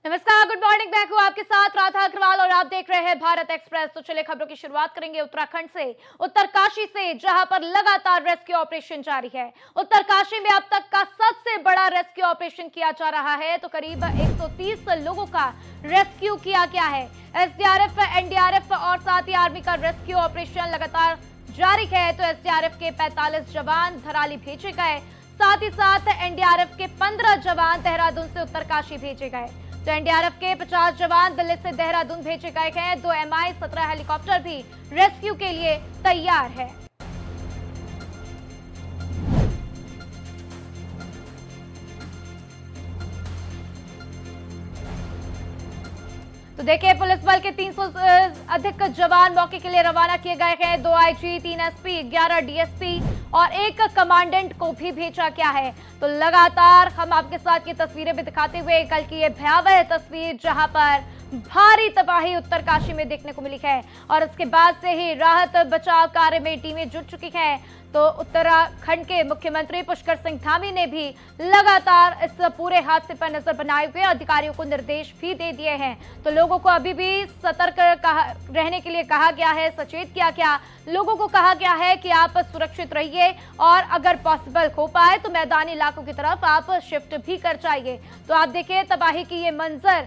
नमस्कार, good morning. मैं हूं आपके साथ राधा अग्रवाल और आप देख रहे हैं भारत एक्सप्रेस। तो चलिए खबरों की शुरुआत करेंगे उत्तराखंड से, उत्तरकाशी से, जहां पर लगातार रेस्क्यू ऑपरेशन जारी है। उत्तरकाशी में अब तक का सबसे बड़ा रेस्क्यू ऑपरेशन किया जा रहा है। तो करीब 130 लोगों का रेस्क्यू किया गया है। एसडीआरएफ, एनडीआरएफ और साथ ही आर्मी का रेस्क्यू ऑपरेशन लगातार जारी है। तो एसडीआरएफ के 45 जवान धराली भेजे गए, साथ ही साथ एनडीआरएफ के 15 जवान देहरादून से उत्तरकाशी भेजे गए। तो एनडीआरएफ के 50 जवान दिल्ली से देहरादून भेजे गए हैं। 2 Mi-17 हेलीकॉप्टर भी रेस्क्यू के लिए तैयार है। तो देखिए, पुलिस बल के 300 से अधिक जवान मौके के लिए रवाना किए गए हैं। 2 आईजी, 3 एसपी, 11 डीएसपी और 1 कमांडेंट को भी भेजा गया है। तो लगातार हम आपके साथ ये तस्वीरें भी दिखाते हुए कल की ये भयावह तस्वीर जहां पर भारी तबाही उत्तरकाशी में देखने को मिली है और उसके बाद से ही राहत बचाव कार्य में टीमें जुट चुकी हैं। तो उत्तराखंड के मुख्यमंत्री पुष्कर सिंह धामी ने भी लगातार इस पूरे हादसे पर नजर बनाए हुए अधिकारियों को निर्देश भी दे दिए हैं। तो लोगों को अभी भी सतर्क रहने के लिए कहा गया है, सचेत किया गया। लोगों को कहा गया है कि आप सुरक्षित रहिए और अगर पॉसिबल हो पाए तो मैदानी इलाकों की तरफ आप शिफ्ट भी कर जाइए। तो आप देखिए तबाही की ये मंजर,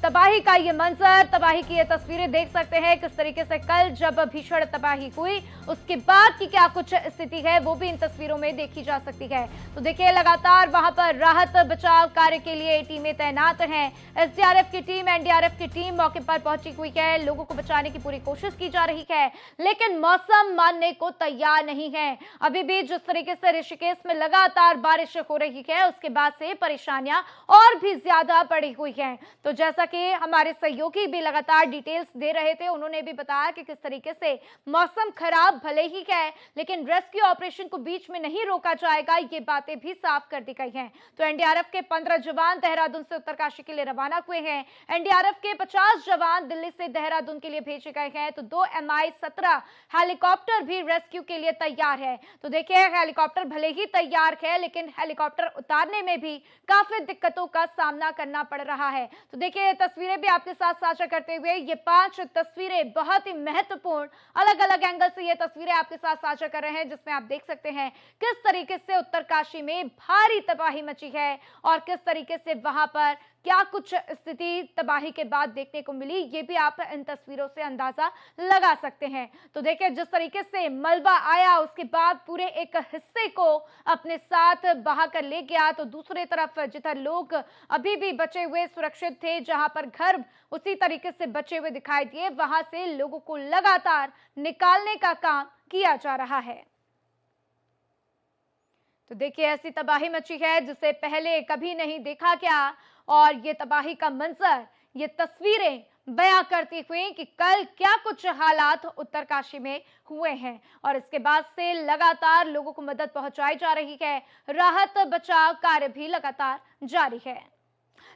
तबाही का ये मंजर, तबाही की ये तस्वीरें देख सकते हैं किस तरीके से कल जब भीषण तबाही हुई उसके बाद की क्या कुछ स्थिति है वो भी इन तस्वीरों में देखी जा सकती है। तो देखिए लगातार वहां पर राहत बचाव कार्य के लिए टीमें तैनात हैं। एसडीआरएफ की टीम, एनडीआरएफ की टीम मौके पर पहुंची हुई है। लोगों को बचाने की पूरी कोशिश की जा रही है, लेकिन मौसम मानने को तैयार नहीं है। अभी भी जिस तरीके से ऋषिकेश में लगातार बारिश हो रही है उसके बाद से परेशानियां और भी ज्यादा बढ़ी हुई है। तो जैसा कि हमारे सहयोगी भी लगातार डिटेल्स दे रहे थे, उन्होंने भी बताया कि किस तरीके से मौसम खराब भले ही है लेकिन रेस्क्यू ऑपरेशन को बीच में नहीं रोका जाएगा, ये बातें भी साफ कर दी गई हैं। तो एनडीआरएफ के 15 जवान देहरादून से उत्तरकाशी के लिए रवाना हुए हैं। एनडीआरएफ के 50 जवान दिल्ली से देहरादून के लिए भेजे गए हैं। तो 2 Mi-17 हेलीकॉप्टर भी रेस्क्यू के लिए तैयार है। तो देखिए हेलीकॉप्टर भले ही तैयार है लेकिन हेलीकॉप्टर उतारने में भी काफी दिक्कतों का सामना करना पड़ रहा है। तो देखिए तस्वीरें भी आपके साथ साझा करते हुए ये 5 तस्वीरें बहुत ही महत्वपूर्ण, अलग अलग एंगल से ये तस्वीरें आपके साथ साझा कर रहे हैं, जिसमें आप देख सकते हैं किस तरीके से उत्तरकाशी में भारी तबाही मची है और किस तरीके से वहां पर क्या कुछ स्थिति तबाही के बाद देखने को मिली, ये भी आप इन तस्वीरों से अंदाजा लगा सकते हैं। तो देखिए जिस तरीके से मलबा आया उसके बाद पूरे एक हिस्से को अपने साथ बहा कर ले गया, तो दूसरी तरफ जिधर लोग अभी भी बचे हुए सुरक्षित थे, जहां पर घर उसी तरीके से बचे हुए दिखाई दिए, वहां से लोगों को लगातार निकालने का काम किया जा रहा है। तो देखिए ऐसी तबाही मची है जिसे पहले कभी नहीं देखा गया और ये तबाही का मंजर, ये तस्वीरें बयां करती हुई कि कल क्या कुछ हालात उत्तरकाशी में हुए हैं और इसके बाद से लगातार लोगों को मदद पहुंचाई जा रही है। राहत बचाव कार्य भी लगातार जारी है।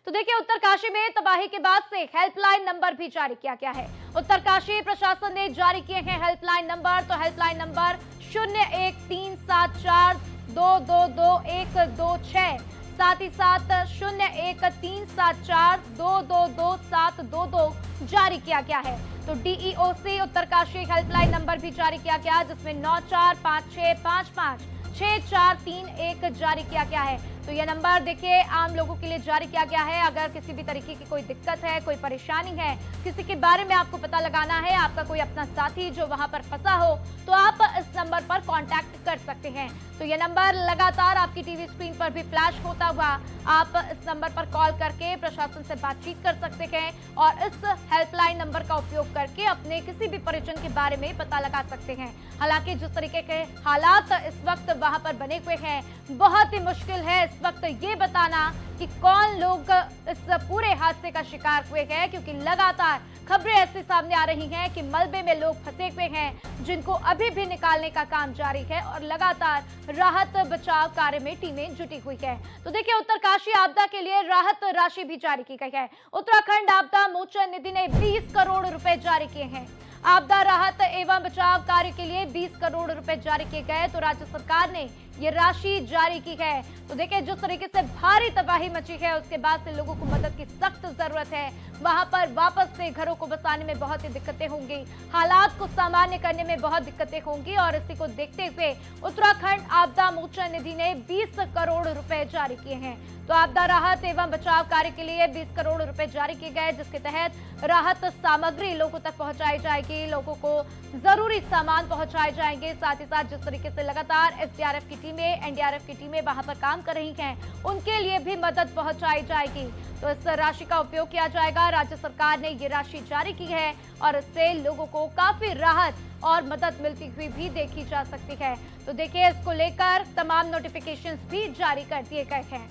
तो देखिए उत्तरकाशी में तबाही के बाद से हेल्पलाइन नंबर भी जारी किया गया है। उत्तरकाशी प्रशासन ने जारी किए हैं हेल्पलाइन नंबर। तो हेल्पलाइन नंबर 013742222126, साथ ही साथ 0137422222 जारी किया गया है। तो डीईओसी उत्तरकाशी हेल्पलाइन नंबर भी जारी किया गया, जिसमें 9456556431 जारी किया गया है। तो यह नंबर देखिए आम लोगों के लिए जारी किया गया है। अगर किसी भी तरीके की कोई दिक्कत है, कोई परेशानी है, किसी के बारे में आपको पता लगाना है, आपका कोई अपना साथी जो वहां पर फंसा हो, तो आप इस नंबर पर कांटेक्ट कर सकते हैं। तो यह नंबर लगातार आपकी टीवी स्क्रीन पर भी फ्लैश होता हुआ आप इस नंबर पर कॉल करके प्रशासन से बातचीत कर सकते हैं और इस हेल्पलाइन नंबर का उपयोग करके अपने किसी भी परिजन के बारे में पता लगा सकते हैं। हालांकि जिस तरीके के हालात इस वक्त वहां पर बने हुए हैं, बहुत ही मुश्किल है इस वक्त ये बताना कि कौन लोग इस पूरे हादसे का शिकार हुए हैं, क्योंकि लगातार खबरें ऐसी सामने आ रही हैं कि मलबे में लोग फंसे हुए हैं जिनको अभी भी निकालने का काम जारी है और लगातार राहत बचाव कार्य में टीमें जुटी हुई है। तो देखिए उत्तरकाशी आपदा के लिए राहत राशि भी जारी की गई है। उत्तराखंड आपदा मोचन निधि ने 20 करोड़ रुपए जारी किए हैं। आपदा राहत एवं बचाव कार्य के लिए 20 करोड़ रुपए जारी किए गए। तो राज्य सरकार ने ये राशि जारी की है। तो देखिए जिस तरीके से भारी तबाही मची है उसके बाद से लोगों को मदद की सख्त जरूरत है। वहां पर वापस से घरों को बसाने में बहुत ही दिक्कतें होंगी, हालात को सामान्य करने में बहुत दिक्कतें होंगी और इसी को देखते हुए उत्तराखंड आपदा मोचन निधि ने 20 करोड़ रुपए जारी किए हैं। तो आपदा राहत एवं बचाव कार्य के लिए 20 करोड़ रुपए जारी किए गए, जिसके तहत राहत सामग्री लोगों तक पहुंचाई जाएगी, लोगों को जरूरी सामान पहुंचाए जाएंगे। साथ ही साथ जिस तरीके से लगातार एसडीआरएफ की टीमें, एनडीआरएफ की टीमें वहां पर काम कर रही हैं, उनके लिए भी मदद पहुंचाई जाएगी। तो इस राशि का उपयोग किया जाएगा। राज्य सरकार ने ये राशि जारी की है और इससे लोगों को काफी राहत और मदद मिलती हुई भी देखी जा सकती है। तो देखिए इसको लेकर तमाम नोटिफिकेशंस भी जारी कर दिए गए हैं।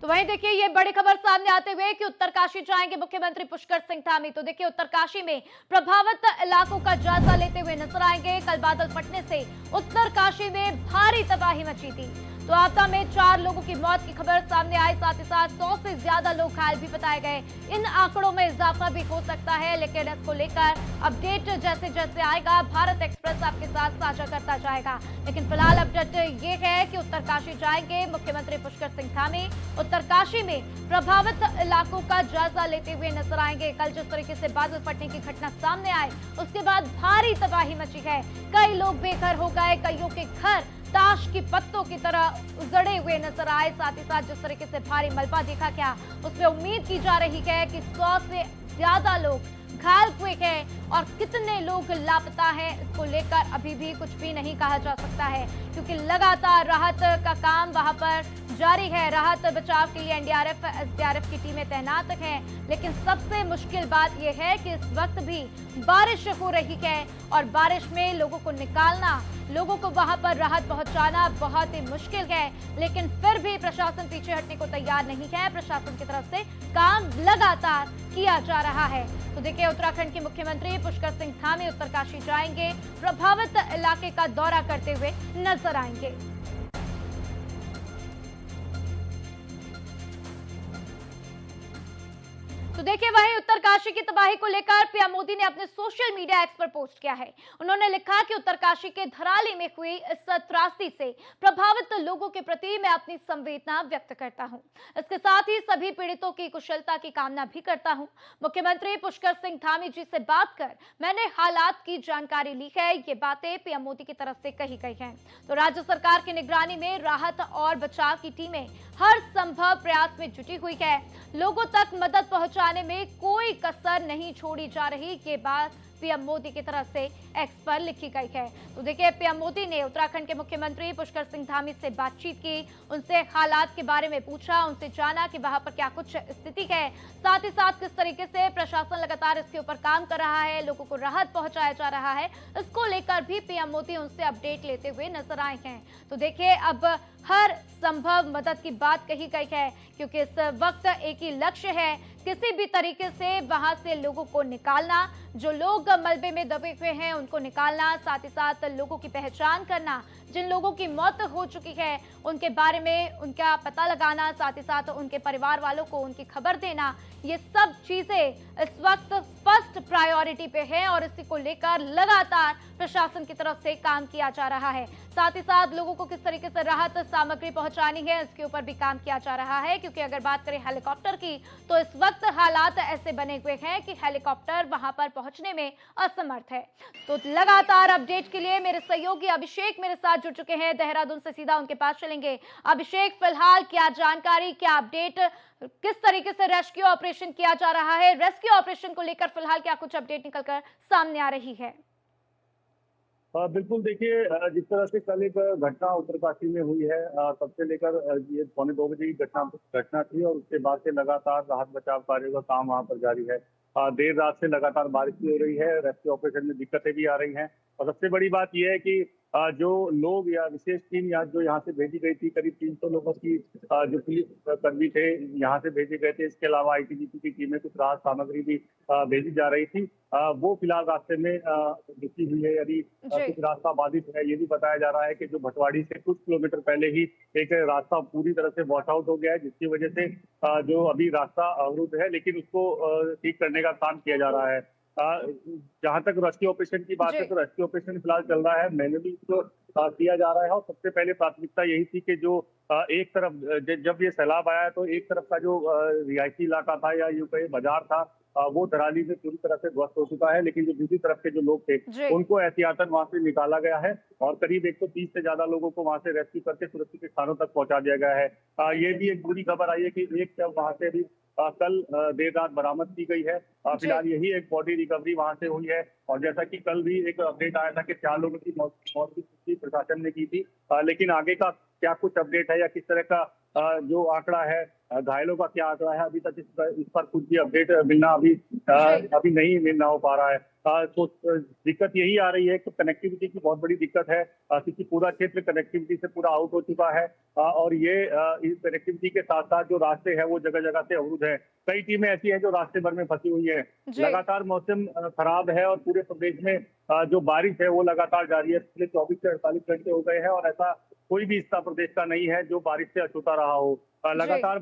तो वहीं देखिए ये बड़ी खबर सामने आते हुए कि उत्तरकाशी जाएंगे मुख्यमंत्री पुष्कर सिंह धामी। तो देखिए उत्तरकाशी में प्रभावित इलाकों का जायजा लेते हुए नजर आएंगे। कल बादल फटने से उत्तरकाशी में भारी तबाही मची थी। तो आपदा में 4 लोगों की मौत की खबर सामने आई, साथ ही साथ 100 से ज्यादा लोग घायल भी बताए गए। इन आंकड़ों में इजाफा भी हो सकता है, लेकिन इसको लेकर अपडेट जैसे जैसे आएगा भारत एक्सप्रेस आपके साथ साझा करता जाएगा। लेकिन फिलहाल अपडेट ये है कि उत्तरकाशी जाएंगे मुख्यमंत्री पुष्कर सिंह धामी। उत्तरकाशी में प्रभावित इलाकों का जायजा लेते हुए नजर आएंगे। कल जिस तरीके से बादल फटने की घटना सामने आई उसके बाद भारी तबाही मची है। कई लोग बेघर हो गए, कईयों के घर ताश की पत्तों की तरह उजड़े हुए नजर आए। साथ ही साथ जिस तरीके से भारी मलबा देखा गया उसमें उम्मीद की जा रही है कि 100 से ज्यादा लोग घायल हुए हैं और कितने लोग लापता हैं इसको लेकर अभी भी कुछ भी नहीं कहा जा सकता है, क्योंकि लगातार राहत का काम वहां पर जारी है। राहत बचाव के लिए एनडीआरएफ, एसडीआरएफ की टीमें तैनात हैं, लेकिन सबसे मुश्किल बात यह है कि इस वक्त भी बारिश हो रही है और बारिश में लोगों को निकालना, लोगों को वहां पर राहत पहुंचाना बहुत ही मुश्किल है। लेकिन फिर भी प्रशासन पीछे हटने को तैयार नहीं है। प्रशासन की तरफ से काम लगातार किया जा रहा है। तो देखिए उत्तराखंड के मुख्यमंत्री पुष्कर सिंह धामी उत्तरकाशी जाएंगे, प्रभावित इलाके का दौरा करते हुए नजर आएंगे। तो देखिए वहीं उत्तरकाशी की तबाही को लेकर पीएम मोदी ने अपने सोशल मीडिया एक्स पर पोस्ट किया है। उन्होंने लिखा कि उत्तरकाशी के धराली में हुई इस त्रासदी से प्रभावित लोगों के प्रति मैं अपनी संवेदना व्यक्त करता हूं। इसके साथ ही सभी पीड़ितों की कुशलता की कामना भी करता हूं। मुख्यमंत्री पुष्कर सिंह धामी जी से बात कर मैंने हालात की जानकारी ली है। ये बातें पीएम मोदी की तरफ से कही गई हैं। तो राज्य सरकार की निगरानी में राहत और बचाव की टीमें हर संभव प्रयास में जुटी हुई है। लोगों तक मदद पहुंचाने में कोई कसर नहीं छोड़ी जा रही। ये बात पीएम मोदी की तरफ से एक्स पर लिखी गई है। तो देखिए पीएम मोदी ने उत्तराखंड के मुख्यमंत्री पुष्कर सिंह धामी से बातचीत की, उनसे हालात के बारे में पूछा, उनसे जाना कि वहां पर क्या कुछ स्थिति है, साथ ही साथ किस तरीके से प्रशासन लगातार इसके ऊपर काम कर रहा है, लोगों को राहत पहुंचाया जा रहा है, इसको लेकर भी पीएम मोदी उनसे अपडेट लेते हुए नजर आए हैं। तो देखिए अब हर संभव मदद की बात कही गई है, क्योंकि इस वक्त एक ही लक्ष्य है, किसी भी तरीके से वहां से लोगों को निकालना, जो लोग मलबे में दबे हुए हैं उनको निकालना, साथ ही साथ लोगों की पहचान करना, जिन लोगों की मौत हो चुकी है उनके बारे में उनका पता लगाना, साथ ही साथ उनके परिवार वालों को उनकी खबर देना, ये सब चीजें इस वक्त फर्स्ट प्रायोरिटी पे है और इसी को लेकर लगातार प्रशासन की तरफ से काम किया जा रहा है। साथ ही साथ लोगों को किस तरीके से राहत सामग्री पहुंचानी है इसके ऊपर भी काम किया जा रहा है, क्योंकि अगर बात करें हेलीकॉप्टर की तो इस वक्त हालात ऐसे बने हुए हैं कि हेलीकॉप्टर वहां पर पहुंचने में असमर्थ है। तो लगातार अपडेट के लिए मेरे सहयोगी अभिषेक मेरे साथ जुड़ चुके हैं, देहरादून से सीधा उनके पास चलेंगे। अभिषेक, फिलहाल क्या जानकारी, क्या अपडेट, किस तरीके से रेस्क्यू ऑपरेशन किया जा रहा है, रेस्क्यू ऑपरेशन को लेकर फिलहाल क्या कुछ अपडेट निकलकर सामने आ रही है? बिल्कुल देखिए, जिस तरह से कल एक घटना उत्तरकाशी में हुई है, तब से लेकर ये 1:45 बजे की घटना थी और उसके बाद से लगातार राहत बचाव कार्यों का काम वहां पर जारी है। देर रात से लगातार बारिश भी हो रही है, रेस्क्यू ऑपरेशन में दिक्कतें भी आ रही हैं और सबसे बड़ी बात यह है कि जो लोग या विशेष टीम जो यहाँ से भेजी गई थी, करीब 300 लोगों की जो पुलिस कर्मी थे यहाँ से भेजे गए थे। इसके अलावा आईटीबीपी की टीमें कुछ राहत सामग्री भी भेजी जा रही थी। वो फिलहाल रास्ते में रुकी हुई है, यदि कुछ रास्ता बाधित है। ये भी बताया जा रहा है कि जो भटवाड़ी से कुछ किलोमीटर पहले ही एक रास्ता पूरी तरह से वॉश आउट हो गया है, जिसकी वजह से जो अभी रास्ता अवरुद्ध है, लेकिन उसको ठीक करने का काम किया जा रहा है। जहां तक रेस्क्यू ऑपरेशन की बात है जी तो रेस्क्यू ऑपरेशन फिलहाल चल रहा है, मैनुअली इसको किया जा रहा है। और सबसे पहले प्राथमिकता यही थी कि जो एक तरफ जब ये सैलाब आया तो एक तरफ का जो रिहायशी इलाका था या यूं कहे बाजार था, वो धराली से पूरी तरह से ध्वस्त हो चुका है। लेकिन जो दूसरी तरफ के जो लोग थे जी उनको एहतियातन वहां से निकाला गया है और करीब 130 से ज्यादा लोगों को वहां से रेस्क्यू करके सुरक्षित स्थानों तक पहुंचा दिया गया है। ये भी एक बुरी खबर आई है कि एक शव वहां से भी कल देर रात बरामद की गई है। जी फिलहाल यही एक बॉडी रिकवरी वहां से हुई है। और जैसा कि कल भी एक अपडेट आया था कि 4 लोगों की मौत की पुष्टि प्रशासन ने की थी, लेकिन आगे का क्या कुछ अपडेट है या किस तरह का जो आंकड़ा है, घायलों का क्या आंकड़ा है, अभी तक इस पर कुछ भी अपडेट मिलना जी अभी नहीं मिलना हो पा रहा है। तो दिक्कत यही आ रही है कि कनेक्टिविटी की बहुत बड़ी दिक्कत है, क्योंकि पूरा क्षेत्र कनेक्टिविटी से पूरा आउट हो चुका है। और ये इस कनेक्टिविटी के साथ साथ जो रास्ते हैं वो जगह जगह से अवरुद्ध है। कई टीमें ऐसी हैं जो रास्ते भर में फंसी हुई है। जी लगातार मौसम खराब है और पूरे प्रदेश में जो बारिश है वो लगातार जारी है। पिछले 24 से 48 घंटे हो गए हैं और ऐसा कोई भी हिस्सा प्रदेश का नहीं है जो बारिश से अछूता रहा हो। जी लगातार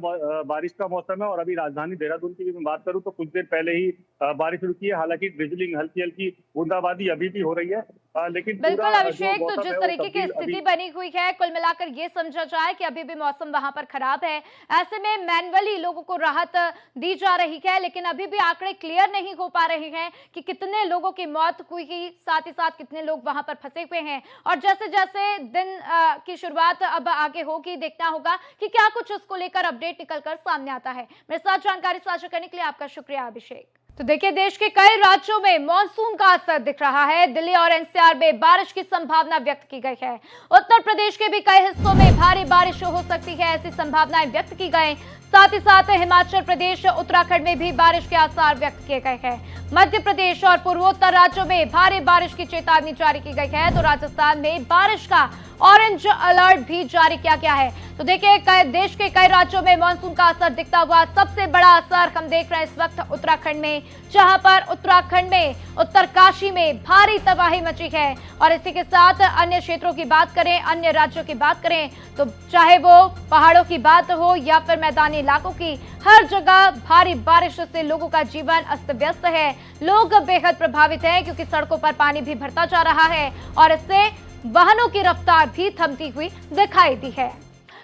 बारिश का मौसम है और अभी राजधानी देहरादून की भी मैं बात करूं तो कुछ देर पहले ही बारिश रुकी है। हालांकि ड्रिजलिंग हल्की हल्की बूंदाबांदी अभी भी हो रही है, लेकिन बिल्कुल पूरा जो अभिषेक, तो मौसम जिस है वो तरीके की तब्दील स्थिति अभी। बनी हुई है, कुल मिलाकर ये समझा जाए कि अभी भी मौसम वहां पर खराब है। ऐसे में मैन्युअली लोगों को राहत दी जा रही है, लेकिन अभी भी आंकड़े क्लियर नहीं हो पा रहे हैं कि कितने लोगों की मौत हुई, साथ ही साथ कितने लोग वहां पर फंसे हुए हैं। और जैसे जैसे दिन की शुरुआत अब आगे होगी, देखना होगा कि क्या कुछ इसको लेकर अपडेट निकलकर सामने आता है। मेरे साथ जानकारी साझा करने के लिए आपका शुक्रिया अभिषेक। तो देखिए, देश के कई राज्यों में मानसून का असर दिख रहा है। दिल्ली और एनसीआर में बारिश की संभावना व्यक्त की गई है। उत्तर प्रदेश के भी कई हिस्सों में भारी बारिश हो सकती है, ऐसी संभावनाएं व्यक्त की गई। साथ ही साथ हिमाचल प्रदेश, उत्तराखंड में भी बारिश के आसार व्यक्त किए गए हैं। मध्य प्रदेश और पूर्वोत्तर राज्यों में भारी बारिश की चेतावनी जारी की गई है। तो राजस्थान में बारिश का ऑरेंज अलर्ट भी जारी किया गया है। तो देखिए, देश के कई राज्यों में मानसून का असर दिखता हुआ सबसे बड़ा असर हम देख रहे हैं इस वक्त उत्तराखंड में, जहां पर उत्तराखंड में उत्तरकाशी में भारी तबाही मची है। और इसी के साथ अन्य क्षेत्रों की बात करें, अन्य राज्यों की बात करें, तो चाहे वो पहाड़ों की बात हो या फिर मैदानी इलाकों की, हर जगह भारी बारिश से लोगों का जीवन अस्त व्यस्त है। लोग बेहद प्रभावित हैं क्योंकि सड़कों पर पानी भी भरता जा रहा है और इससे वाहनों की रफ्तार भी थमती हुई दिखाई दी है।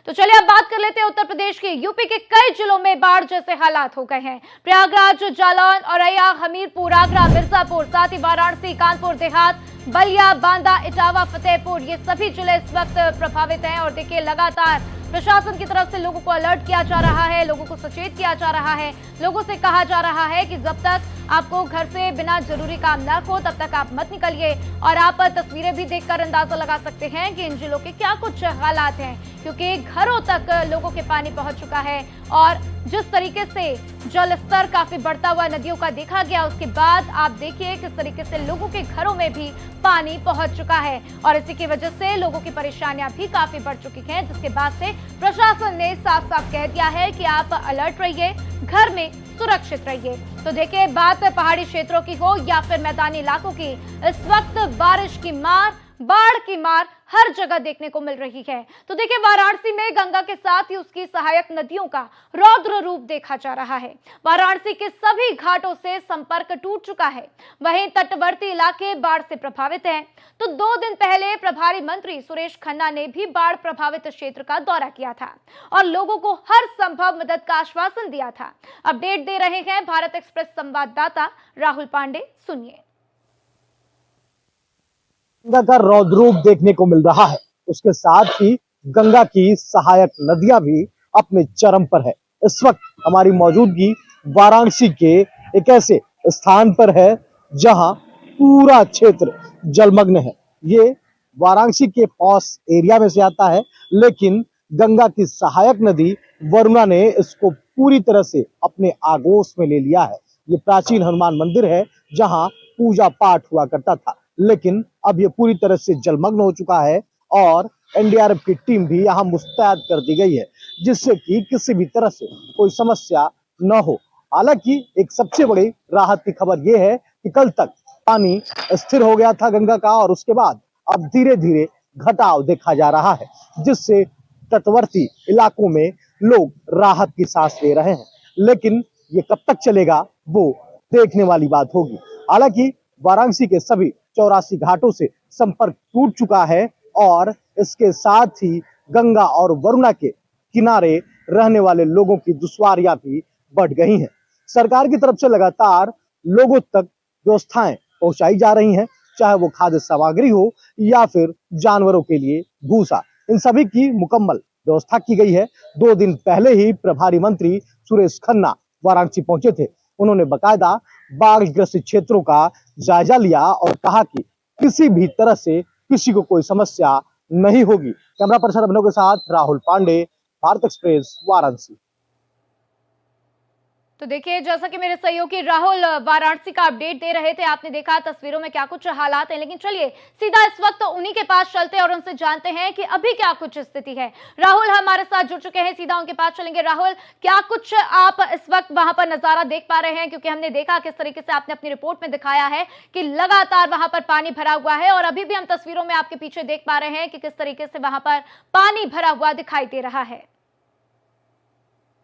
तो चलिए अब बात कर लेते हैं उत्तर प्रदेश के। यूपी के कई जिलों में बाढ़ जैसे हालात हो गए हैं। प्रयागराज, जालौन, औरैया, हमीरपुर, आगरा, मिर्जापुर, साथ ही वाराणसी, कानपुर देहात, बलिया, बांदा, इटावा, फतेहपुर, ये सभी जिले इस वक्त प्रभावित हैं। और देखिए, लगातार प्रशासन की तरफ से लोगों को अलर्ट किया जा रहा है, लोगों को सचेत किया जा रहा है। लोगों से कहा जा रहा है कि जब तक आपको घर से बिना जरूरी काम न हो तब तक आप मत निकलिए। और आप तस्वीरें भी देखकर अंदाजा लगा सकते हैं कि इन जिलों के क्या कुछ हालात हैं, क्योंकि घरों तक लोगों के पानी पहुंच चुका है। और जिस तरीके से जल स्तर काफी बढ़ता हुआ नदियों का देखा गया, उसके बाद आप देखिए किस तरीके से लोगों के घरों में भी पानी पहुंच चुका है। और इसी की वजह से लोगों की परेशानियां भी काफी बढ़ चुकी हैं, जिसके बाद से प्रशासन ने साफ साफ कह दिया है कि आप अलर्ट रहिए, घर में सुरक्षित रहिए। तो देखिए, बात पहाड़ी क्षेत्रों की हो या फिर मैदानी इलाकों की, इस वक्त बारिश की मार, बाढ़ की मार हर जगह देखने को मिल रही है। तो देखिए, वाराणसी में गंगा के साथ ही उसकी सहायक नदियों का रौद्र रूप देखा जा रहा है। वाराणसी के सभी घाटों से संपर्क टूट चुका है। वहीं तटवर्ती इलाके बाढ़ से प्रभावित हैं। तो 2 दिन पहले प्रभारी मंत्री सुरेश खन्ना ने भी बाढ़ प्रभावित क्षेत्र का दौरा किया था और लोगों को हर संभव मदद का आश्वासन दिया था। अपडेट दे रहे हैं भारत एक्सप्रेस संवाददाता राहुल पांडे, सुनिए। गंगा का रौद्र रूप देखने को मिल रहा है, उसके साथ ही गंगा की सहायक नदियां भी अपने चरम पर है। इस वक्त हमारी मौजूदगी वाराणसी के एक ऐसे स्थान पर है जहां पूरा क्षेत्र जलमग्न है। ये वाराणसी के पॉस एरिया में से आता है, लेकिन गंगा की सहायक नदी वरुणा ने इसको पूरी तरह से अपने आगोश में ले लिया है। ये प्राचीन हनुमान मंदिर है जहां पूजा पाठ हुआ करता था, लेकिन अब ये पूरी तरह से जलमग्न हो चुका है और एनडीआरएफ की टीम भी यहाँ मुस्तैद कर दी गई है, जिससे कि किसी भी तरह से कोई समस्या न हो। हालांकि एक सबसे बड़ी राहत की खबर यह है कि कल तक पानी स्थिर हो गया था गंगा का और उसके बाद अब धीरे धीरे घटाव देखा जा रहा है, जिससे तटवर्ती इलाकों में लोग राहत की सांस ले रहे हैं। लेकिन ये कब तक चलेगा वो देखने वाली बात होगी। हालांकि वाराणसी के सभी 84 घाटों से संपर्क टूट चुका है और इसके साथ ही गंगा और वरुणा के किनारे रहने वाले लोगों की दुश्वारियां भी बढ़ गई हैं। सरकार की तरफ से लगातार लोगों तक व्यवस्थाएं पहुंचाई जा रही हैं, चाहे वो खाद्य सामग्री हो या फिर जानवरों के लिए भूसा, इन सभी की मुकम्मल व्यवस्था की गई है। 2 दिन पहले ही प्रभारी मंत्री सुरेश खन्ना वाराणसी पहुंचे थे। उन्होंने बकायदा बाढ़ ग्रसित क्षेत्रों का जायजा लिया और कहा कि किसी भी तरह से किसी को कोई समस्या नहीं होगी। कैमरा पर्सन अभिनव के साथ राहुल पांडे, भारत एक्सप्रेस, वाराणसी। तो देखिए, जैसा कि मेरे सहयोगी राहुल वाराणसी का अपडेट दे रहे थे, आपने देखा तस्वीरों में क्या कुछ हालात हैं, लेकिन चलिए सीधा इस वक्त उन्हीं के पास चलते हैं और उनसे जानते हैं कि अभी क्या कुछ स्थिति है। राहुल हमारे साथ जुड़ चुके हैं, सीधा उनके पास चलेंगे। राहुल, क्या कुछ आप इस वक्त वहां पर नजारा देख पा रहे हैं? क्योंकि हमने देखा किस तरीके से आपने अपनी रिपोर्ट में दिखाया है कि लगातार वहां पर पानी भरा हुआ है और अभी भी हम तस्वीरों में आपके पीछे देख पा रहे हैं कि किस तरीके से वहां पर पानी भरा हुआ दिखाई दे रहा है।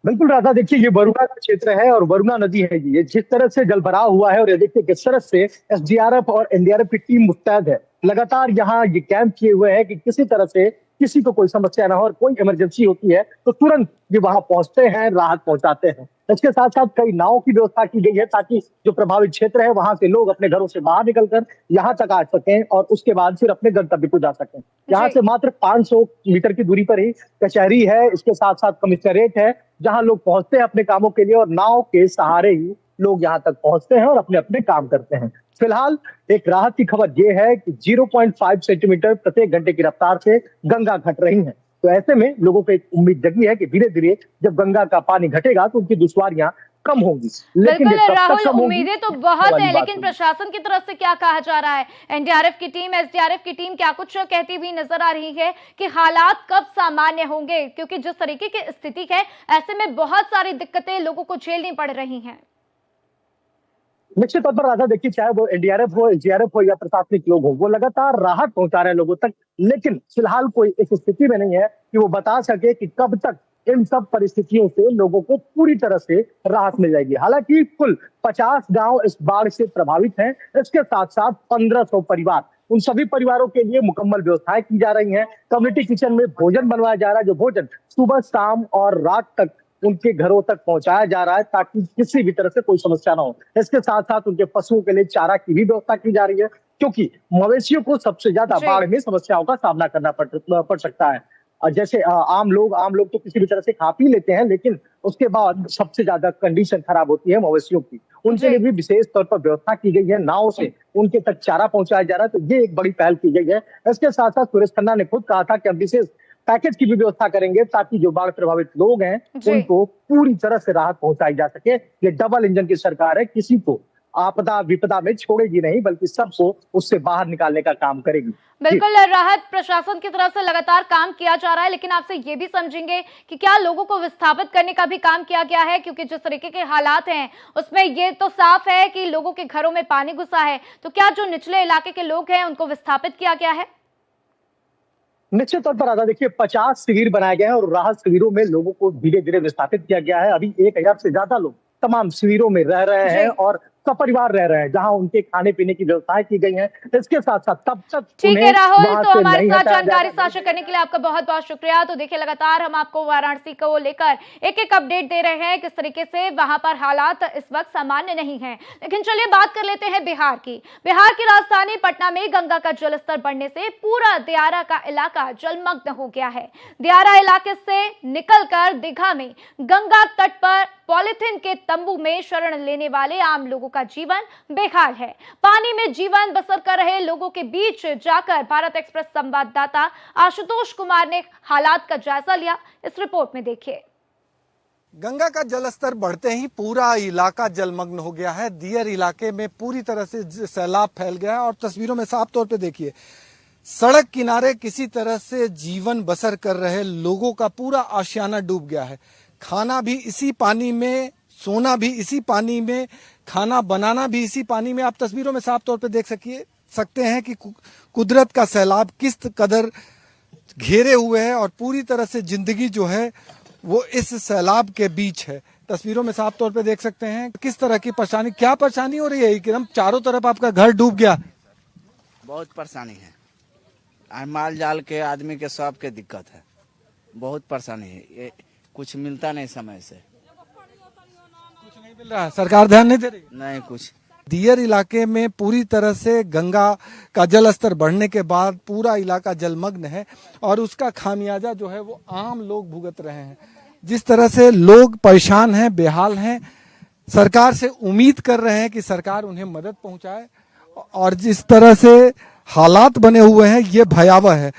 बिल्कुल राधा, देखिए ये वरुणा का क्षेत्र है और वरुणा नदी है। ये जिस तरह से जल भराव हुआ है और ये देखिए किस तरह से एसडीआरएफ और एनडीआरएफ की टीम मुस्तैद है। लगातार यहाँ ये कैंप किए हुए हैं कि किसी तरह से किसी को कोई समस्या ना हो और कोई इमरजेंसी होती है तो तुरंत ये वहां पहुंचते हैं, राहत पहुंचाते हैं। इसके साथ साथ कई नावों की व्यवस्था की गई है ताकि जो प्रभावित क्षेत्र है वहां से लोग अपने घरों से बाहर निकलकर यहाँ तक आ सकें और उसके बाद फिर अपने गंतव्य को जा सकें। यहाँ से मात्र 500 मीटर की दूरी पर ही कचहरी है, इसके साथ साथ कमिश्नरेट है, जहां लोग पहुंचते हैं अपने कामों के लिए और नाव के सहारे ही लोग यहाँ तक पहुंचते हैं और अपने अपने काम करते हैं। फिलहाल एक राहत की खबर ये है कि 0.5 सेंटीमीटर प्रत्येक घंटे की रफ्तार से गंगा घट रही है। तो ऐसे में लोगों को एक उम्मीद जगी है कि धीरे धीरे जब गंगा का पानी घटेगा तो उनकी दुश्वारियां कम होंगी। लेकिन राहुल, उम्मीदें तो बहुत है, लेकिन प्रशासन की तरफ से क्या कहा जा रहा है? एनडीआरएफ की टीम, एसडीआरएफ की टीम क्या कुछ कहती हुई नजर आ रही है कि हालात कब सामान्य होंगे? क्योंकि जिस तरीके की स्थिति है, ऐसे में बहुत सारी दिक्कतें लोगों को झेलनी पड़ रही हैं। निश्चित तौर पर राधा, देखिए चाहे वो एनडीआरएफ हो, एसडीआरएफ हो या प्रशासनिक लोग हो, वो लगातार राहत पहुंचा रहे हैं लोगों तक, लेकिन फिलहाल कोई इस स्थिति में नहीं है कि वो बता सके कि कब तक इन सब परिस्थितियों से लोगों को पूरी तरह से राहत मिल जाएगी। हालांकि कुल 50 गांव इस बाढ़ से प्रभावित हैं। इसके साथ साथ 1500 परिवार, उन सभी परिवारों के लिए मुकम्मल व्यवस्थाएं की जा रही हैं। कम्युनिटी किचन में भोजन बनवाया जा रहा है, जो भोजन सुबह, शाम और रात तक उनके घरों तक पहुंचाया जा रहा है ताकि किसी भी तरह से कोई समस्या ना हो। इसके साथ साथ उनके पशुओं के लिए चारा की भी व्यवस्था की जा रही है, क्योंकि मवेशियों को सबसे ज्यादा बाढ़ में समस्याओं का सामना करना पड़ सकता है। जैसे आम लोग तो किसी भी तरह से खा पी लेते हैं, लेकिन उसके बाद सबसे ज्यादा कंडीशन खराब होती है मवेशियों की। उनके लिए भी विशेष तौर पर व्यवस्था की गई है, नाव से उनके तक चारा पहुंचाया जा रहा है। तो ये एक बड़ी पहल की गई है। इसके साथ साथ सुरेश खन्ना ने खुद कहा था कि हम विशेष पैकेज की भी व्यवस्था करेंगे ताकि जो बाढ़ प्रभावित लोग हैं उनको पूरी तरह से राहत पहुंचाई जा सके। ये डबल इंजन की सरकार है, किसी को आपदा विपदा में छोड़ेगी नहीं, बल्कि सबको उससे बाहर निकालने का काम करेगी। बिल्कुल, राहत प्रशासन की तरफ से लगातार काम किया जा रहा है, लेकिन आपसे ये भी समझेंगे कि क्या लोगों को विस्थापित करने का भी काम किया गया है? क्योंकि जिस तरीके के हालात हैं उसमें ये तो साफ है कि लोगों के घरों में पानी घुसा है, तो क्या जो निचले इलाके के लोग हैं उनको विस्थापित किया गया है? निश्चित तौर पर आधा, देखिए 50 शिविर बनाए गए हैं और राहत शिविरों में लोगों को धीरे धीरे विस्थापित किया गया है। अभी 1000 से ज्यादा लोग तमाम शिविरों में रह रहे हैं और सपरिवार रह रहे हैं, जहां उनके खाने पीने की व्यवस्थाएं की गई हैं। इसके साथ साथ तब तक ठीक है राहुल, तो हमारे साथ जानकारी साझा करने के लिए आपका बहुत बहुत शुक्रिया। तो देखिए, लगातार हम आपको वाराणसी को लेकर एक एक अपडेट दे रहे हैं, किस तरीके से वहां पर हालात इस वक्त सामान्य नहीं है। लेकिन चलिए बात कर लेते हैं बिहार की। बिहार की राजधानी पटना में गंगा का जलस्तर बढ़ने से पूरा दियारा का इलाका जलमग्न हो गया है। दियारा इलाके से निकलकर दीघा में गंगा तट पर पॉलिथीन के तंबू में शरण लेने वाले आम लोगों का जीवन बेहाल है। पानी में जीवन बसर कर रहे लोगों के बीच जाकर भारत एक्सप्रेस संवाददाता आशुतोष कुमार ने हालात का जायजा लिया। इस रिपोर्ट में देखिए। गंगा का जलस्तर बढ़ते ही पूरा इलाका जलमग्न हो गया है। दियर इलाके में पूरी तरह से सैलाब फैल गया है और तस्वीरों में साफ तौर पे देखिए, सड़क किनारे किसी तरह से जीवन बसर कर रहे लोगों का पूरा आशियाना डूब गया है। खाना भी इसी पानी में, सोना भी इसी पानी में, खाना बनाना भी इसी पानी में। आप तस्वीरों में साफ तौर पे देख सकते हैं कि कुदरत का सैलाब किस कदर घेरे हुए है और पूरी तरह से जिंदगी जो है वो इस सैलाब के बीच है। तस्वीरों में साफ तौर पे देख सकते हैं किस तरह की परेशानी, क्या परेशानी हो रही है। एकदम चारों तरफ आपका घर डूब गया। बहुत परेशानी है और माल जाल के आदमी के सब के दिक्कत है, बहुत परेशानी है। ये कुछ मिलता नहीं समय से, कुछ नहीं मिल रहा है, सरकार ध्यान नहीं दे रही। नहीं कुछ। दियर इलाके में पूरी तरह से गंगा का जल स्तर बढ़ने के बाद पूरा इलाका जलमग्न है और उसका खामियाजा जो है वो आम लोग भुगत रहे हैं। जिस तरह से लोग परेशान हैं, बेहाल हैं, सरकार से उम्मीद कर रहे हैं कि सरकार उन्हें मदद पहुंचाए और जिस तरह से हालात बने हुए हैं ये भयावह है।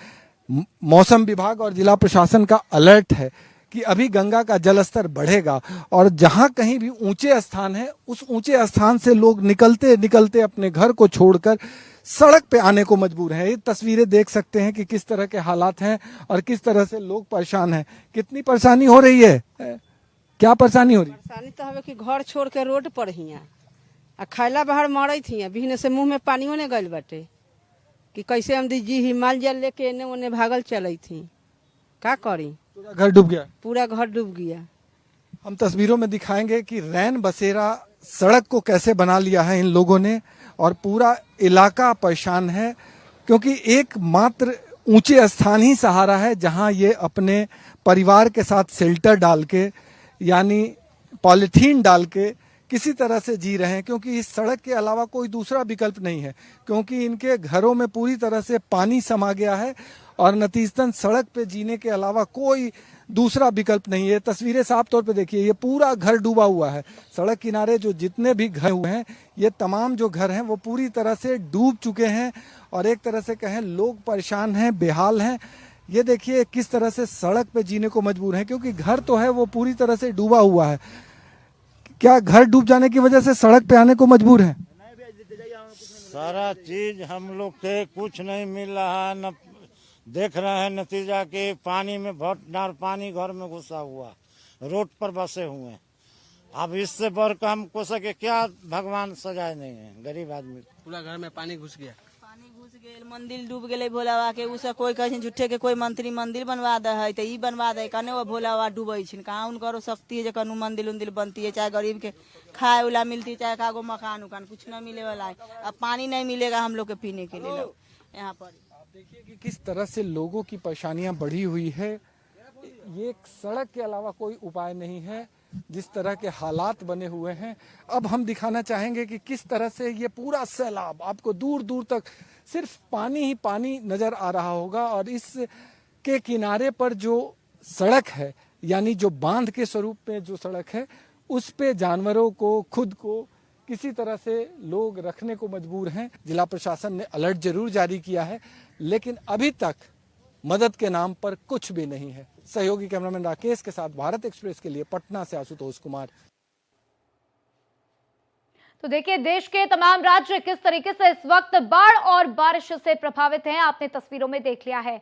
मौसम विभाग और जिला प्रशासन का अलर्ट है कि अभी गंगा का जलस्तर बढ़ेगा और जहां कहीं भी ऊंचे स्थान है उस ऊंचे स्थान से लोग निकलते निकलते अपने घर को छोड़कर सड़क पे आने को मजबूर हैं। ये तस्वीरें देख सकते हैं कि किस तरह के हालात हैं और किस तरह से लोग परेशान हैं। कितनी परेशानी हो रही है, क्या परेशानी हो रही है? परेशानी तो हवे कि घर छोड़ के रोड पर हिया आ खैला बाहर मरई थी, बिहने से मुंह में पानियो ने गइल बाटे कि कैसे हम जी हिमाल जल लेके एने ओने भागल चलई थी, का करी। पूरा घर डूब गया। पूरा घर डूब गया। हम तस्वीरों में दिखाएंगे कि रैन बसेरा सड़क को कैसे बना लिया है इन लोगों ने और पूरा इलाका परेशान है क्योंकि एकमात्र ऊंचे स्थान ही सहारा है जहां ये अपने परिवार के साथ शेल्टर डाल के यानी पॉलिथीन डाल के किसी तरह से जी रहे हैं क्योंकि इस सड़क के अलावा कोई दूसरा विकल्प नहीं है क्योंकि इनके घरों में पूरी तरह से पानी समा गया है और नतीजतन सड़क पे जीने के अलावा कोई दूसरा विकल्प नहीं है। तस्वीरें साफ तौर पे देखिए, ये पूरा घर डूबा हुआ है। सड़क किनारे जो जितने भी घर हुए हैं ये तमाम जो घर हैं वो पूरी तरह से डूब चुके हैं और एक तरह से कहें लोग परेशान हैं, बेहाल हैं। ये देखिए किस तरह से सड़क पे जीने को मजबूर हैं क्योंकि घर तो है वो पूरी तरह से डूबा हुआ है। क्या घर डूब जाने की वजह से सड़क पे आने को मजबूर है? सारा चीज हम लोग के कुछ नहीं मिल रहा है, न देख रहे हैं नतीजा के पानी में भटनार पानी घर में घुसा हुआ, रोड पर बसे हुए। अब इससे बढ़ कर हमको सके क्या भगवान सजाए नहीं है, गरीब आदमी पूरा घर में पानी घुस गया। पानी घुस गए, मंदिर डूब गए भोलावा के। उसे कोई कहे झूठे के कोई मंत्री मंदिर बनवा दे है तो ई बनवा दे कने वो भोलावा डूबे छिन। कहाँ उनको शक्ति है जो कनु मंदिर उंदिर बनती है, चाहे गरीब के खाए वाला मिलती है, चाहे कागो मकान उकान कुछ न मिले वाला है। अब पानी नहीं मिलेगा हम लोग के पीने के लिए यहाँ पर। देखिए कि किस तरह से लोगों की परेशानियां बढ़ी हुई है। ये सड़क के अलावा कोई उपाय नहीं है, जिस तरह के हालात बने हुए हैं। अब हम दिखाना चाहेंगे कि किस तरह से ये पूरा सैलाब आपको दूर दूर तक सिर्फ पानी ही पानी नजर आ रहा होगा और इस के किनारे पर जो सड़क है यानी जो बांध के स्वरूप में जो सड़क है उस पे जानवरों को, खुद को किसी तरह से लोग रखने को मजबूर हैं। जिला प्रशासन ने अलर्ट जरूर जारी किया है लेकिन अभी तक मदद के नाम पर कुछ भी नहीं है। सहयोगी कैमरामैन राकेश के साथ भारत एक्सप्रेस के लिए पटना से आशुतोष कुमार। तो देखिए देश के तमाम राज्य किस तरीके से इस वक्त बाढ़ और बारिश से प्रभावित हैं, आपने तस्वीरों में देख लिया है।